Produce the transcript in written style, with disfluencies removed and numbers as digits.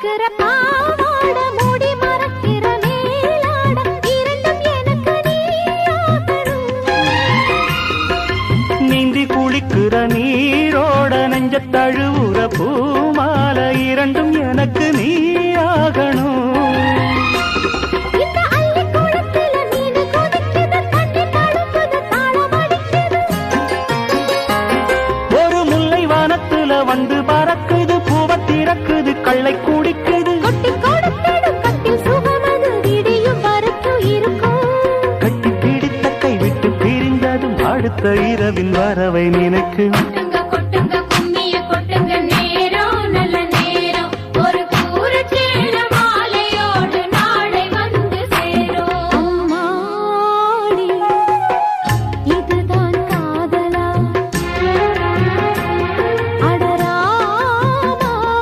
மணக்கிற பாவாட மூடி மறக்கிற மேலாட இரண்டும் எனக்கு நீயாகணும். நீந்தி குளிக்கிற நீரோட நெஞ்ச தழுவுற பூமால இரண்டும் எனக்கு நீயாகணும். இந்த அள்ளி குளத்தில மீன் கொதிக்குது, தண்ணி தழும்புது, தாளம் அடிக்குது. ஒரு முல்லை வானத்துல வந்து பறக்குது, பூவ திறக்குது, கள்ளை குடிக்குது. கொட்டி கொடுத்திடும் கட்டில் சுகமது விடியும் வரைக்கும் இருக்கும். கட்டி பிடித்த கை விட்டு பிரிந்ததும் அடுத்த இரவின் வரவை நினைக்கும்.